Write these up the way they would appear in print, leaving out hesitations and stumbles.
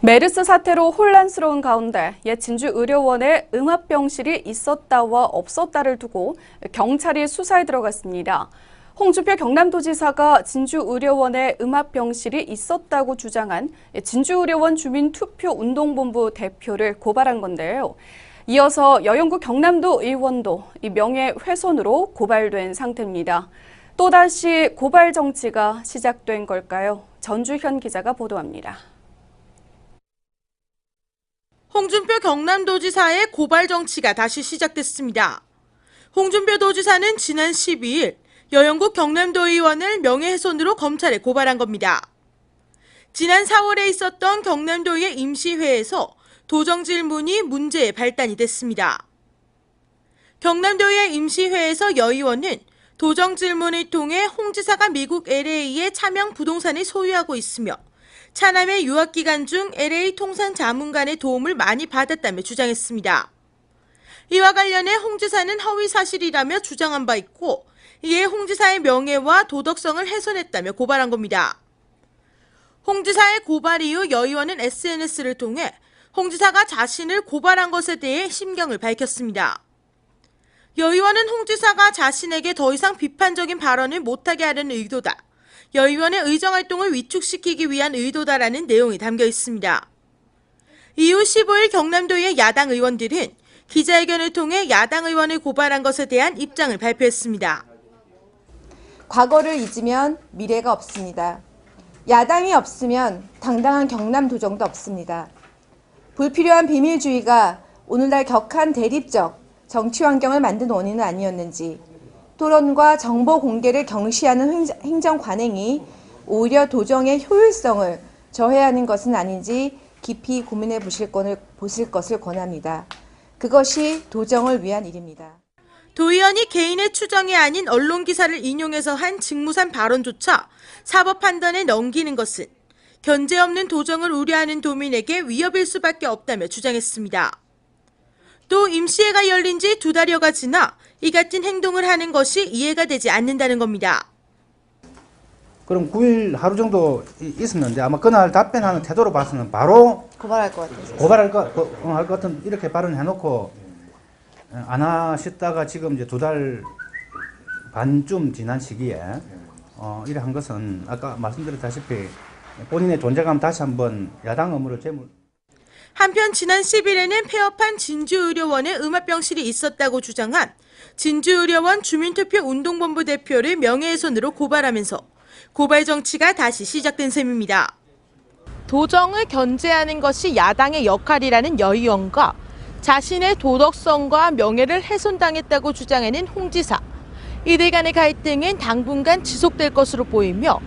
메르스 사태로 혼란스러운 가운데 옛 진주의료원에 음압병실이 있었다와 없었다를 두고 경찰이 수사에 들어갔습니다. 홍준표 경남도지사가 진주의료원에 음압병실이 있었다고 주장한 진주의료원 주민투표운동본부 대표를 고발한 건데요. 이어서 여영구 경남도 의원도 이 명예훼손으로 고발된 상태입니다. 또다시 고발 정치가 시작된 걸까요? 전주현 기자가 보도합니다. 홍준표 경남도지사의 고발 정치가 다시 시작됐습니다. 홍준표 도지사는 지난 12일 여영구 경남도의원을 명예훼손으로 검찰에 고발한 겁니다. 지난 4월에 있었던 경남도의회 임시회에서 도정 질문이 문제의 발단이 됐습니다. 경남도의회 임시회에서 여 의원은 도정 질문을 통해 홍 지사가 미국 LA의 차명 부동산을 소유하고 있으며 차남의 유학 기간 중 LA 통상 자문관의 도움을 많이 받았다며 주장했습니다. 이와 관련해 홍 지사는 허위 사실이라며 주장한 바 있고 이에 홍 지사의 명예와 도덕성을 훼손했다며 고발한 겁니다. 홍 지사의 고발 이후 여 의원은 SNS를 통해 홍 지사가 자신을 고발한 것에 대해 심경을 밝혔습니다. 여 의원은 홍 지사가 자신에게 더 이상 비판적인 발언을 못하게 하려는 의도다. 여 의원의 의정활동을 위축시키기 위한 의도다라는 내용이 담겨 있습니다. 이후 15일 경남도의 야당 의원들은 기자회견을 통해 야당 의원을 고발한 것에 대한 입장을 발표했습니다. 과거를 잊으면 미래가 없습니다. 야당이 없으면 당당한 경남도정도 없습니다. 불필요한 비밀주의가 오늘날 격한 대립적 정치 환경을 만든 원인은 아니었는지 토론과 정보 공개를 경시하는 행정 관행이 오히려 도정의 효율성을 저해하는 것은 아닌지 깊이 고민해 보실 것을 권합니다. 그것이 도정을 위한 일입니다. 도 의원이 개인의 추정이 아닌 언론 기사를 인용해서 한 직무상 발언조차 사법 판단에 넘기는 것은 견제 없는 도정을 우려하는 도민에게 위협일 수밖에 없다며 주장했습니다. 또 임시회가 열린 지 2달여가 지나 이 같은 행동을 하는 것이 이해가 되지 않는다는 겁니다. 그럼 9일 하루 정도 있었는데 아마 그날 답변하는 태도로 봐서는 바로 고발할 것 같아요. 고발할 것 같은 이렇게 발언해놓고 안 하셨다가 지금 이제 2달 반쯤 지난 시기에 이래 한 것은 아까 말씀드렸다시피 본인의 존재감 다시 한번 야당 의무를 제물. 한편 지난 10일에는 폐업한 진주의료원에 음압병실이 있었다고 주장한 진주의료원 주민투표운동본부 대표를 명예훼손으로 고발하면서 고발 정치가 다시 시작된 셈입니다. 도정을 견제하는 것이 야당의 역할이라는 여 의원과 자신의 도덕성과 명예를 훼손당했다고 주장하는 홍 지사. 이들 간의 갈등은 당분간 지속될 것으로 보이며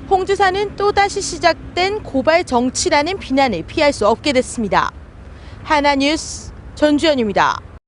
홍 지사는 또다시 시작된 고발 정치라는 비난을 피할 수 없게 됐습니다. 하나뉴스 전주현입니다.